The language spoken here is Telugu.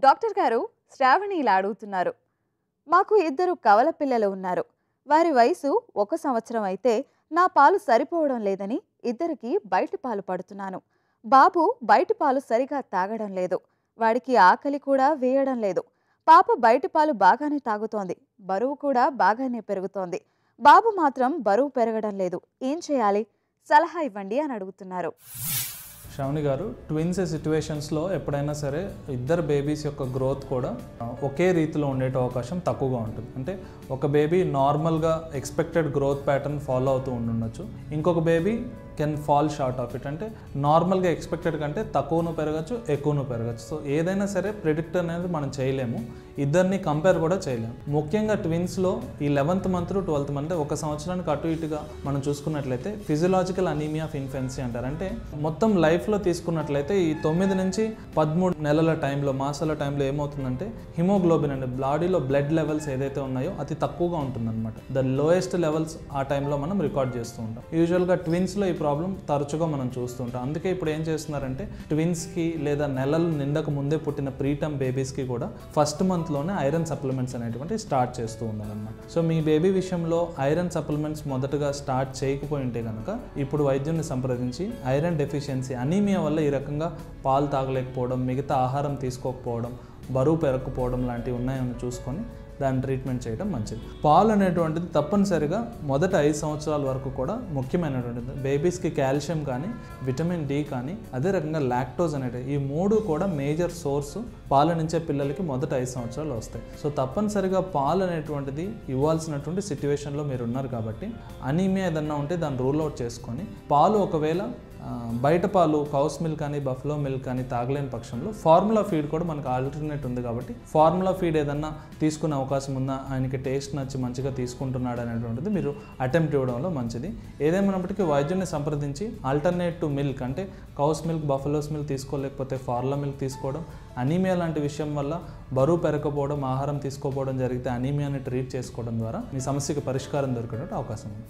డాక్టర్ గారు శ్రావణి ఇలా అడుగుతున్నారు. మాకు ఇద్దరు కవల పిల్లలు ఉన్నారు. వారి వయసు 1 సంవత్సరం అయితే నా పాలు సరిపోవడం లేదని ఇద్దరికి బయట పాలు పడుతున్నాను. బాబు బయట పాలు సరిగా తాగడం లేదు. వాడికి ఆకలి కూడా వేయడం లేదు. పాప బయట పాలు బాగానే తాగుతోంది. బరువు కూడా బాగానే పెరుగుతోంది. బాబు మాత్రం బరువు పెరగడం లేదు. ఏం చేయాలి? సలహా ఇవ్వండి అని అడుగుతున్నారు. శ్రావణి గారు, ట్విన్స్ సిచ్యువేషన్స్లో ఎప్పుడైనా సరే ఇద్దరు బేబీస్ యొక్క గ్రోత్ కూడా ఒకే రీతిలో ఉండే అవకాశం తక్కువగా ఉంటుంది. అంటే ఒక బేబీ నార్మల్గా ఎక్స్పెక్టెడ్ గ్రోత్ ప్యాటర్న్ ఫాలో అవుతూ ఉండొచ్చు. ఇంకొక baby can fall short of it. అంటే నార్మల్గా ఎక్స్పెక్టెడ్ కంటే తక్కువను పెరగచ్చు, ఎక్కువను పెరగచ్చు. సో ఏదైనా సరే ప్రిడిక్ట్ అనేది మనం చేయలేము, ఇద్దరిని కంపేర్ కూడా చేయలేము. ముఖ్యంగా ట్విన్స్లో ఈ 11th month to 12th month, 1 సంవత్సరానికి అటు ఇటుగా మనం చూసుకున్నట్లయితే ఫిజియలాజికల్ అనీమియా ఆఫ్ ఇన్ఫెన్సీ అంటారు. అంటే మొత్తం లైఫ్లో తీసుకున్నట్లయితే ఈ 9 నుంచి 13 నెలల టైంలో, మాసాల టైంలో ఏమవుతుందంటే హిమోగ్లోబిన్ అంటే బాడీలో బ్లడ్ లెవెల్స్ ఏదైతే ఉన్నాయో అది తక్కువగా ఉంటుందన్నమాట. ద లోయెస్ట్ లెవెల్స్ ఆ టైంలో మనం రికార్డ్ చేస్తూ ఉంటాం. యూజువల్గా ట్విన్స్లో ఈ ప్రాబ్లం తరచుగా మనం చూస్తుంటాం. అందుకే ఇప్పుడు ఏం చేస్తున్నారంటే ట్విన్స్కి లేదా నెలలు నిండక ముందే పుట్టిన ప్రీటర్మ్ బేబీస్కి కూడా ఫస్ట్ మంత్లోనే ఐరన్ సప్లిమెంట్స్ అనేటువంటి స్టార్ట్ చేస్తూ ఉన్నారన్నమాట. సో మీ బేబీ విషయంలో ఐరన్ సప్లిమెంట్స్ మొదటగా స్టార్ట్ చేయకపోయి ఉంటే కనుక ఇప్పుడు వైద్యుని సంప్రదించి ఐరన్ డెఫిషియన్సీ అనీమియా వల్ల ఈ రకంగా పాలు తాగలేకపోవడం, మిగతా ఆహారం తీసుకోకపోవడం, బరువు పెరగకపోవడం లాంటివి ఉన్నాయని చూసుకొని దాని ట్రీట్మెంట్ చేయడం మంచిది. పాలు అనేటువంటిది తప్పనిసరిగా మొదట 5 సంవత్సరాల వరకు కూడా ముఖ్యమైనటువంటిది. బేబీస్కి కాల్షియం కానీ, విటమిన్ డి కానీ, అదే రకంగా లాక్టోజ్ అనేటివి, ఈ 3 కూడా మేజర్ సోర్సు పాల నుంచే పిల్లలకి మొదట 5 సంవత్సరాలు వస్తాయి. సో తప్పనిసరిగా పాలు అనేటువంటిది ఇవ్వాల్సినటువంటి సిచ్యువేషన్లో మీరు ఉన్నారు కాబట్టి అనీమియా ఏదన్నా ఉంటే దాన్ని రూల్ అవుట్ చేసుకొని పాలు ఒకవేళ బయట పాలు కౌస్ మిల్క్ కానీ బఫ్లో మిల్క్ కానీ తాగలేని పక్షంలో ఫార్ములా ఫీడ్ కూడా మనకు ఆల్టర్నేట్ ఉంది కాబట్టి ఫార్ములా ఫీడ్ ఏదన్నా తీసుకునే అవకాశం ఉందా, ఆయనకి టేస్ట్ నచ్చి మంచిగా తీసుకుంటున్నాడు అనేటువంటిది మీరు అటెంప్ట్ ఇవ్వడంలో మంచిది. ఏదేమైనప్పటికీ వైద్యుని సంప్రదించి ఆల్టర్నేట్ టు మిల్క్ అంటే కౌస్ మిల్క్, బఫలోస్ మిల్క్ తీసుకోలేకపోతే ఫార్ములా మిల్క్ తీసుకోవడం, అనీమియా లాంటి విషయం వల్ల బరువు పెరగకపోవడం, ఆహారం తీసుకోకపోవడం జరిగితే అనీమియాని ట్రీట్ చేసుకోవడం ద్వారా మీ సమస్యకి పరిష్కారం దొరికేటువంటి అవకాశం ఉంది.